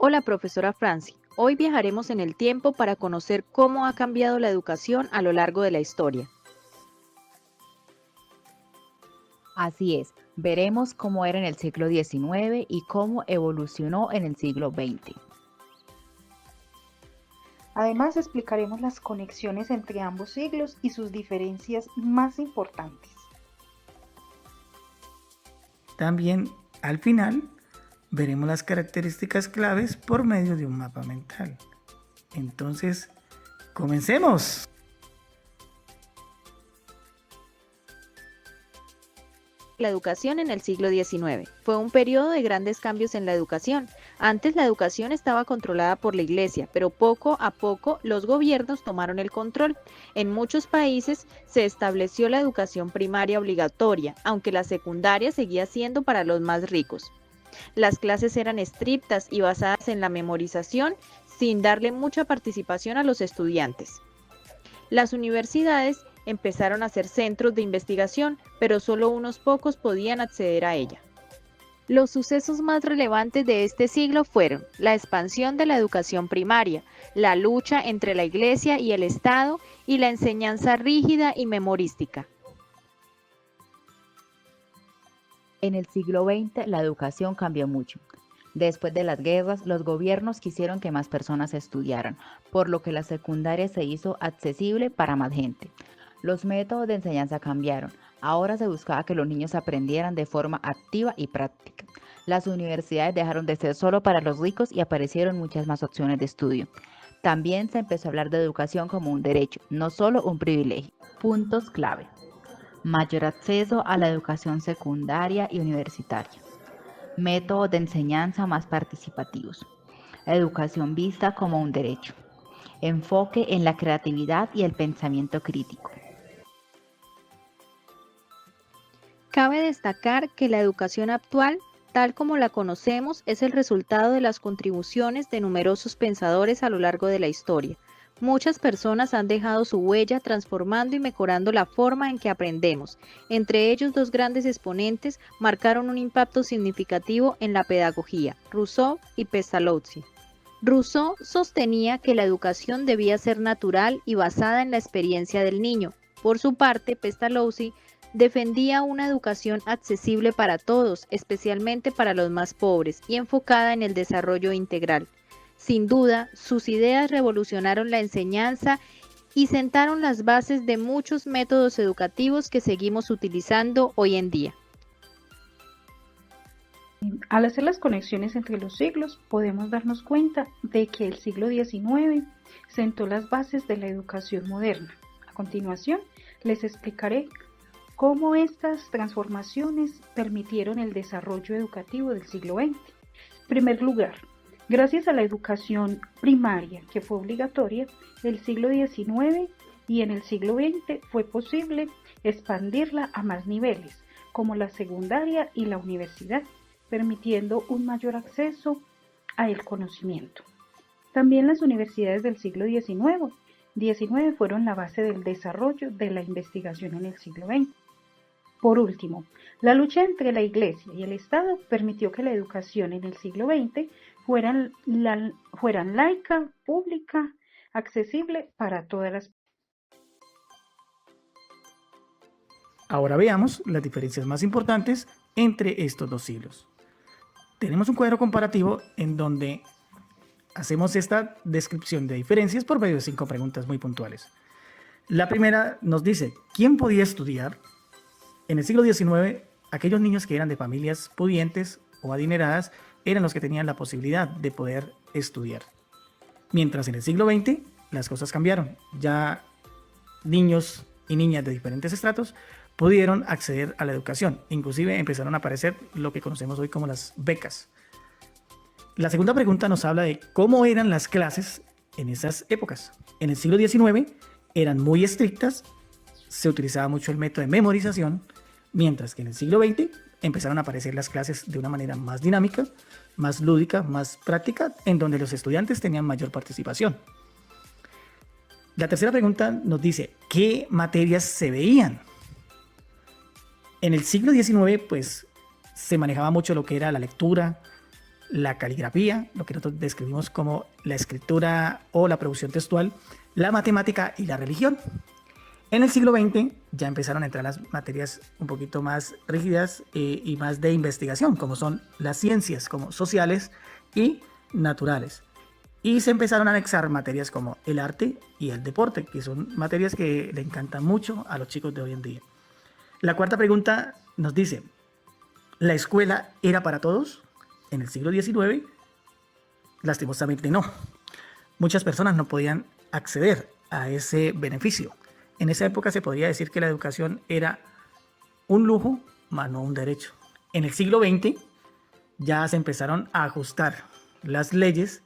Hola, profesora Franci. Hoy viajaremos en el tiempo para conocer cómo ha cambiado la educación a lo largo de la historia. Así es, veremos cómo era en el siglo XIX y cómo evolucionó en el siglo XX. Además, explicaremos las conexiones entre ambos siglos y sus diferencias más importantes. También, al final, veremos las características claves por medio de un mapa mental. Entonces, comencemos. La educación en el siglo XIX fue un periodo de grandes cambios en la educación. Antes la educación estaba controlada por la Iglesia, pero poco a poco los gobiernos tomaron el control. En muchos países se estableció la educación primaria obligatoria, aunque la secundaria seguía siendo para los más ricos. Las clases eran estrictas y basadas en la memorización, sin darle mucha participación a los estudiantes. Las universidades empezaron a ser centros de investigación, pero solo unos pocos podían acceder a ella. Los sucesos más relevantes de este siglo fueron la expansión de la educación primaria, la lucha entre la Iglesia y el Estado y la enseñanza rígida y memorística. En el siglo XX la educación cambió mucho. Después de las guerras, los gobiernos quisieron que más personas estudiaran, por lo que la secundaria se hizo accesible para más gente. Los métodos de enseñanza cambiaron. Ahora se buscaba que los niños aprendieran de forma activa y práctica. Las universidades dejaron de ser solo para los ricos y aparecieron muchas más opciones de estudio. También se empezó a hablar de educación como un derecho, no solo un privilegio. Puntos clave: mayor acceso a la educación secundaria y universitaria. Métodos de enseñanza más participativos. Educación vista como un derecho. Enfoque en la creatividad y el pensamiento crítico. Cabe destacar que la educación actual, tal como la conocemos, es el resultado de las contribuciones de numerosos pensadores a lo largo de la historia. Muchas personas han dejado su huella transformando y mejorando la forma en que aprendemos. Entre ellos, dos grandes exponentes marcaron un impacto significativo en la pedagogía, Rousseau y Pestalozzi. Rousseau sostenía que la educación debía ser natural y basada en la experiencia del niño. Por su parte, Pestalozzi defendía una educación accesible para todos, especialmente para los más pobres, y enfocada en el desarrollo integral. Sin duda, sus ideas revolucionaron la enseñanza y sentaron las bases de muchos métodos educativos que seguimos utilizando hoy en día. Al hacer las conexiones entre los siglos, podemos darnos cuenta de que el siglo XIX sentó las bases de la educación moderna. A continuación, les explicaré cómo estas transformaciones permitieron el desarrollo educativo del siglo XX. En primer lugar, gracias a la educación primaria, que fue obligatoria, el siglo XIX y en el siglo XX fue posible expandirla a más niveles, como la secundaria y la universidad, permitiendo un mayor acceso al conocimiento. También las universidades del siglo XIX fueron la base del desarrollo de la investigación en el siglo XX. Por último, la lucha entre la Iglesia y el Estado permitió que la educación en el siglo XX fueran laica, pública, accesible para todas las personas. Ahora veamos las diferencias más importantes entre estos dos siglos. Tenemos un cuadro comparativo en donde hacemos esta descripción de diferencias por medio de 5 preguntas muy puntuales. La primera nos dice, ¿quién podía estudiar? En el siglo XIX, aquellos niños que eran de familias pudientes o adineradas eran los que tenían la posibilidad de poder estudiar. Mientras en el siglo XX las cosas cambiaron. Ya niños y niñas de diferentes estratos pudieron acceder a la educación. Inclusive empezaron a aparecer lo que conocemos hoy como las becas. La segunda pregunta nos habla de cómo eran las clases en esas épocas. En el siglo XIX eran muy estrictas, se utilizaba mucho el método de memorización, mientras que en el siglo XX empezaron a aparecer las clases de una manera más dinámica, más lúdica, más práctica, en donde los estudiantes tenían mayor participación. La tercera pregunta nos dice, ¿qué materias se veían? En el siglo XIX, pues, se manejaba mucho lo que era la lectura, la caligrafía, lo que nosotros describimos como la escritura o la producción textual, la matemática y la religión. En el siglo XX ya empezaron a entrar las materias un poquito más rígidas y más de investigación, como son las ciencias, como sociales y naturales. Y se empezaron a anexar materias como el arte y el deporte, que son materias que le encantan mucho a los chicos de hoy en día. La cuarta pregunta nos dice, ¿la escuela era para todos? En el siglo XIX, lastimosamente no. Muchas personas no podían acceder a ese beneficio. En esa época se podría decir que la educación era un lujo, más no un derecho. En el siglo XX ya se empezaron a ajustar las leyes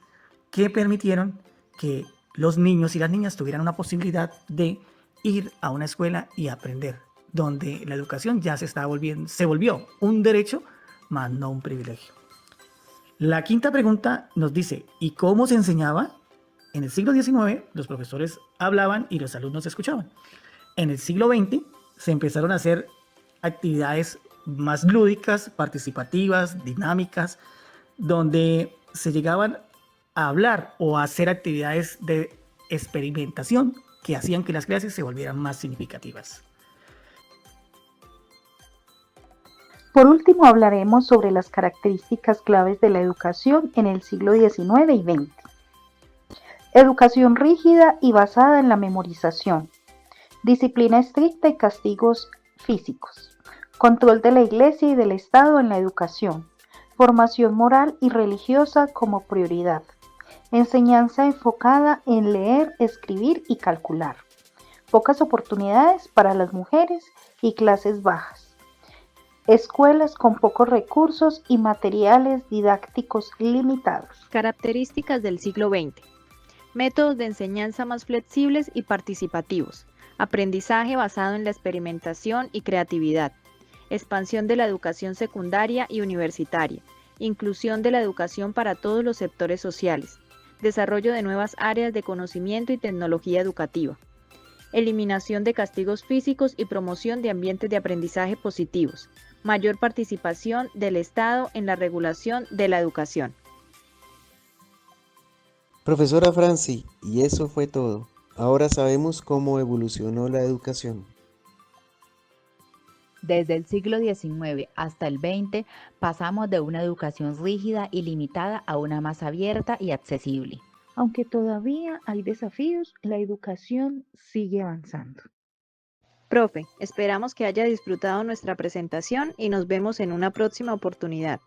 que permitieron que los niños y las niñas tuvieran una posibilidad de ir a una escuela y aprender, donde la educación ya se volvió un derecho, más no un privilegio. La quinta pregunta nos dice, ¿y cómo se enseñaba? En el siglo XIX los profesores hablaban y los alumnos escuchaban. En el siglo XX se empezaron a hacer actividades más lúdicas, participativas, dinámicas, donde se llegaban a hablar o a hacer actividades de experimentación que hacían que las clases se volvieran más significativas. Por último, hablaremos sobre las características claves de la educación en el siglo XIX y XX. Educación rígida y basada en la memorización. Disciplina estricta y castigos físicos. Control de la Iglesia y del Estado en la educación. Formación moral y religiosa como prioridad. Enseñanza enfocada en leer, escribir y calcular. Pocas oportunidades para las mujeres y clases bajas. Escuelas con pocos recursos y materiales didácticos limitados. Características del siglo XX. Métodos de enseñanza más flexibles y participativos. Aprendizaje basado en la experimentación y creatividad. Expansión de la educación secundaria y universitaria. Inclusión de la educación para todos los sectores sociales. Desarrollo de nuevas áreas de conocimiento y tecnología educativa. Eliminación de castigos físicos y promoción de ambientes de aprendizaje positivos. Mayor participación del Estado en la regulación de la educación. Profesora Franci, y eso fue todo. Ahora sabemos cómo evolucionó la educación. Desde el siglo XIX hasta el XX pasamos de una educación rígida y limitada a una más abierta y accesible. Aunque todavía hay desafíos, la educación sigue avanzando. Profe, esperamos que haya disfrutado nuestra presentación y nos vemos en una próxima oportunidad.